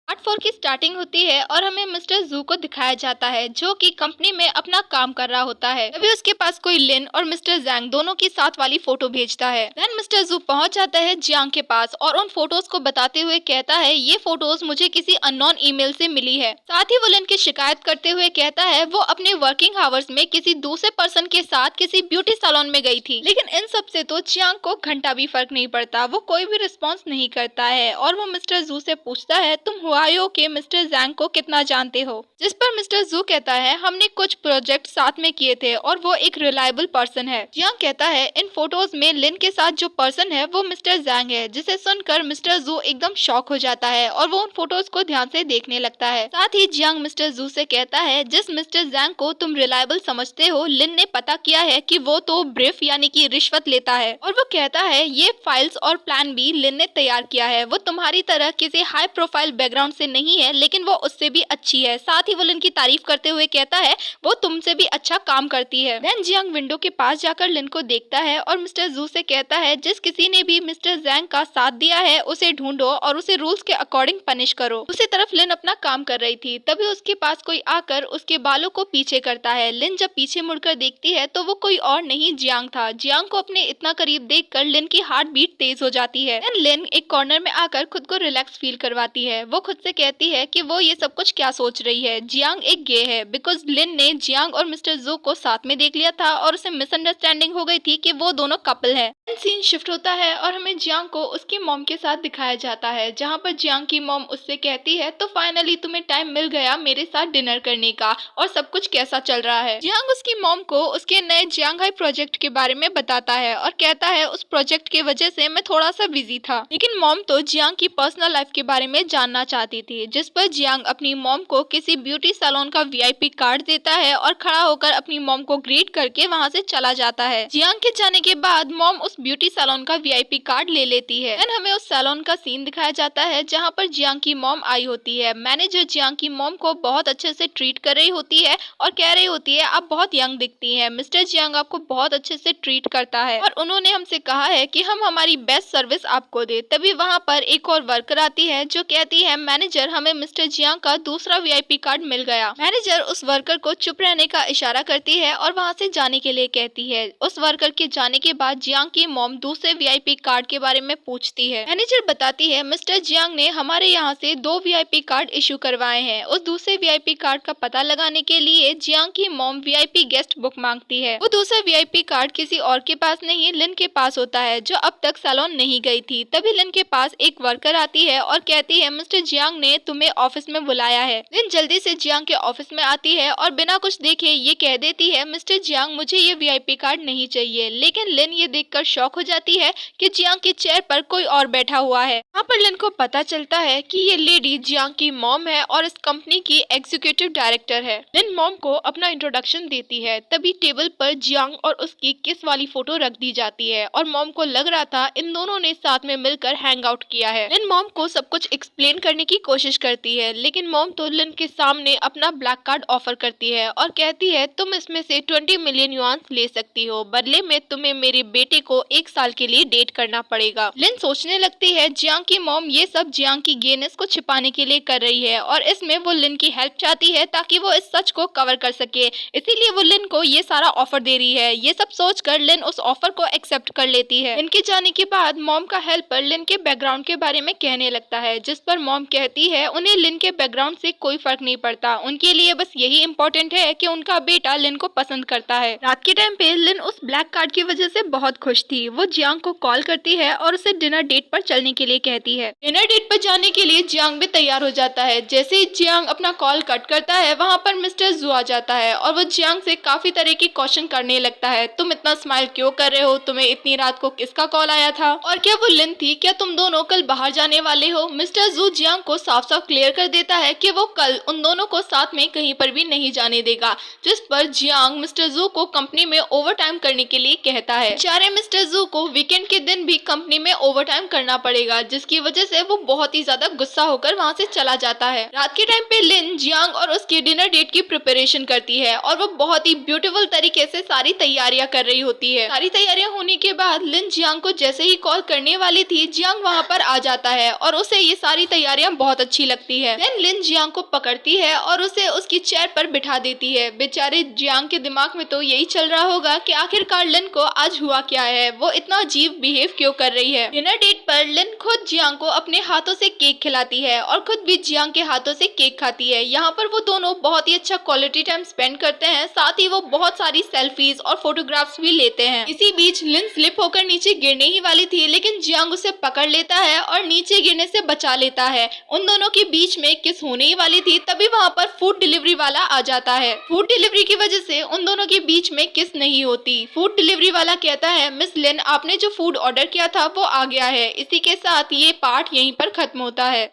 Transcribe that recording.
Part 4 की starting होती है और हमें मिस्टर जू को दिखाया जाता है जो कि कंपनी में अपना काम कर रहा होता है। तभी उसके पास कोई लिन और मिस्टर जैंग दोनों की साथ वाली फोटो भेजता है। देन मिस्टर जू पहुंच जाता है जियांग के पास और उन फोटोज को बताते हुए कहता है ये फोटोज मुझे किसी अननोन ईमेल से मिली है। साथ ही वो लिन की शिकायत करते हुए कहता है वो अपने वर्किंग आवर्स में किसी दूसरे पर्सन के साथ किसी ब्यूटी सैलून में गई थी। लेकिन इन सब से तो जियांग को घंटा भी फर्क नहीं पड़ता, वो कोई भी रिस्पॉन्स नहीं करता है और वो मिस्टर जू से पूछता है तुम हुआयो के मिस्टर जैंग को कितना जानते हो। जिस पर मिस्टर जू कहता है हमने कुछ प्रोजेक्ट साथ में किए थे और वो एक रिलायबल पर्सन है। जियांग कहता है इन फोटोज में लिन के साथ जो पर्सन है वो मिस्टर जैंग है। जिसे सुनकर मिस्टर जू एकदम शॉक हो जाता है और वो उन फोटोज को ध्यान से देखने लगता है। साथ ही जियांग मिस्टर जू से कहता है जिस मिस्टर जैंग को तुम रिलायबल समझते हो लिन ने पता किया है कि वो तो ब्रीफ यानी कि रिश्वत लेता है और वो कहता है ये फाइल्स और प्लान भी लिन ने तैयार किया है। वो तुम्हारी तरह किसी हाई प्रोफाइल बैकग्राउंड से नहीं है लेकिन वो उससे भी अच्छी है। साथ ही वो लिन की तारीफ करते हुए कहता है वो तुमसे भी अच्छा काम करती है। देन जियांग विंडो के पास जाकर लिन को देखता है और मिस्टर जू से कहता है जिस किसी ने भी मिस्टर जैंग का साथ दिया है उसे ढूंढो और उसे रूल्स के अकॉर्डिंग पनिश करो। दूसरी तरफ लिन अपना काम कर रही थी, तभी उसके पास कोई आकर उसके बालों को पीछे करता है। लिन जब पीछे मुड़कर देखती है तो वो कोई और नहीं जियांग था। जियांग को अपने इतना करीब देखकर लिन की हार्ट बीट तेज हो जाती है। देन लिन एक कॉर्नर में आकर खुद को रिलैक्स फील करवाती है। वो खुद से कहती है कि वो ये सब कुछ क्या सोच रही है। जियांग एक गे है बिकॉज लिन ने जियांग और मिस्टर जू को साथ में देख लिया था और उसे मिसअंडरस्टैंडिंग हो गई थी कि वो दोनों कपल है। सीन शिफ्ट होता है और हमें जियांग को उसकी मॉम के साथ दिखाया जाता है जहाँ पर जियांग की मॉम उससे कहती है तो फाइनली तुम्हें टाइम मिल गया मेरे साथ डिनर करने का और सब कुछ कैसा चल रहा है। जियांग उसकी मॉम को उसके नए जियांगहाई प्रोजेक्ट के बारे में बताता है और कहता है उस प्रोजेक्ट की वजह से मैं थोड़ा सा बिजी था। लेकिन मॉम तो जियांग की पर्सनल लाइफ के बारे में जानना चाहती थी। जिस पर जियांग अपनी मॉम को किसी ब्यूटी सैलून का वीआईपी कार्ड देता है और खड़ा होकर अपनी मॉम को ग्रीट करके वहाँ से चला जाता है। जियांग के जाने के बाद मॉम उस ब्यूटी सैलून का वीआईपी कार्ड ले लेती है। देन हमें उस सैलून का सीन दिखाया जाता है जहाँ पर जियांग की मॉम आई होती है। मैनेजर जियांग की मॉम को बहुत अच्छे से ट्रीट कर रही होती है और कह रही होती है आप बहुत यंग दिखती हैं, मिस्टर जियांग आपको बहुत अच्छे से ट्रीट करता है और उन्होंने हमसे कहा है कि हम हमारी बेस्ट सर्विस आपको दे। तभी वहाँ पर एक और वर्कर आती है जो कहती है मैनेजर हमें मिस्टर जियांग का दूसरा वीआईपी कार्ड मिल गया। मैनेजर उस वर्कर को चुप रहने का इशारा करती है और वहाँ से जाने के लिए कहती है। उस वर्कर के जाने के बाद जियांग की मॉम दूसरे वीआईपी कार्ड के बारे में पूछती है। मैनेजर बताती है मिस्टर जियांग ने हमारे यहाँ से 2 वीआईपी कार्ड इशू करवाए हैं। उस दूसरे वीआईपी कार्ड का पता लगाने के लिए जियांग की मॉम वीआईपी गेस्ट बुक मांगती है। वो दूसरा वीआईपी कार्ड किसी और के पास नहीं लिन के पास होता है जो अब तक सैलून नहीं गई थी। तभी लिन के पास एक वर्कर आती है और कहती है मिस्टर जियांग ने तुम्हें ऑफिस में बुलाया है। लिन जल्दी से जियांग के ऑफिस में आती है और बिना कुछ देखे ये कह देती है मिस्टर जियांग मुझे ये वीआईपी कार्ड नहीं चाहिए। लेकिन लिन ये देखकर शॉक हो जाती है कि जियांग की चेयर पर कोई और बैठा हुआ है। यहाँ पर लिन को पता चलता है कि ये लेडी जियांग की मॉम है और इस कंपनी की एग्जीक्यूटिव डायरेक्टर है। लिन मॉम को अपना इंट्रोडक्शन देती है। तभी टेबल पर जियांग और उसकी किस वाली फोटो रख दी जाती है और मॉम को लग रहा था इन दोनों ने साथ में मिलकर हैंग आउट किया है। लिन मॉम को सब कुछ एक्सप्लेन करने की कोशिश करती है लेकिन मॉम तो लिन के सामने अपना ब्लैक कार्ड ऑफर करती है और कहती है तुम इसमें से 20 मिलियन युआन ले सकती हो, बदले में तुम्हें मेरे बेटे को 1 साल के लिए डेट करना पड़ेगा। लिन सोचने लगती है जियांग की मॉम ये सब जियांग की गेनेस को छिपाने के लिए कर रही है और इसमें वो लिन की हेल्प चाहती है ताकि वो इस सच को कवर कर सके, इसीलिए वो लिन को ये सारा ऑफर दे रही है। ये सब सोचकर लिन उस ऑफर को एक्सेप्ट कर लेती है। लिन के जाने के बाद मॉम का हेल्पर लिन के बैकग्राउंड के बारे में कहने लगता है जिस पर मॉम कहती है उन्हें लिन के बैकग्राउंड से कोई फर्क नहीं पड़ता, उनके लिए बस यही इम्पोर्टेंट है कि उनका बेटा लिन को पसंद करता है। रात के टाइम पे लिन उस ब्लैक कार्ड की वजह से बहुत खुश थी। वो जियांग को कॉल करती है और उसे डिनर डेट पर चलने के लिए कहती है। डिनर डेट पर जाने के लिए जियांग भी तैयार हो जाता है। जैसे ही जियांग अपना कॉल कट करता है वहाँ पर मिस्टर जू आ जाता है और वो जियांग से काफी तरह की क्वेश्चन करने लगता है। तुम इतना स्माइल क्यों कर रहे हो, तुम्हें इतनी रात को किसका कॉल आया था और क्या वो लिन थी, क्या तुम दोनों कल बाहर जाने वाले हो। मिस्टर जू जियांग को साफ साफ क्लियर कर देता है कि वो कल उन दोनों को साथ में कहीं पर भी नहीं जाने देगा। जिस पर जियांग मिस्टर जू को कंपनी में ओवर टाइम करने के लिए कहता है। बेचारे मिस्टर जू को वीकेंड के दिन भी कंपनी में ओवर टाइम करना पड़ेगा जिसकी वजह से वो बहुत ही ज्यादा गुस्सा होकर वहाँ से चला जाता है। रात के टाइम पे लिन जियांग और उसकी डिनर डेट की प्रिपरेशन करती है और वो बहुत ही ब्यूटीफुल तरीके से सारी तैयारियां कर रही होती है। सारी तैयारियां होने के बाद लिन जियांग को जैसे ही कॉल करने वाली थी जियांग वहाँ पर आ जाता है और उसे ये सारी तैयारियां में बहुत अच्छी लगती है। देन लिन जियांग को पकड़ती है और उसे उसकी चेयर पर बिठा देती है। बेचारे जियांग के दिमाग में तो यही चल रहा होगा कि आखिरकार लिन को आज हुआ क्या है, वो इतना अजीब बिहेव क्यों कर रही है। डिनर डेट पर लिन खुद जियांग को अपने हाथों से केक खिलाती है और खुद भी जियांग के हाथों से केक खाती है। यहाँ पर वो दोनों बहुत ही अच्छा क्वालिटी टाइम स्पेंड करते हैं, साथ ही वो बहुत सारी सेल्फीज और फोटोग्राफ्स भी लेते हैं। इसी बीच लिन स्लिप होकर नीचे गिरने ही वाली थी, लेकिन जियांग उसे पकड़ लेता है और नीचे गिरने से बचा लेता है। उन दोनों के बीच में किस होने ही वाली थी, तभी वहाँ पर फूड डिलीवरी वाला आ जाता है। फूड डिलीवरी की वजह से उन दोनों के बीच में किस नहीं होती। फूड डिलीवरी वाला कहता है, मिस लिन, आपने जो फूड ऑर्डर किया था वो आ गया है। इसी के साथ ये पार्ट यहीं पर खत्म होता है।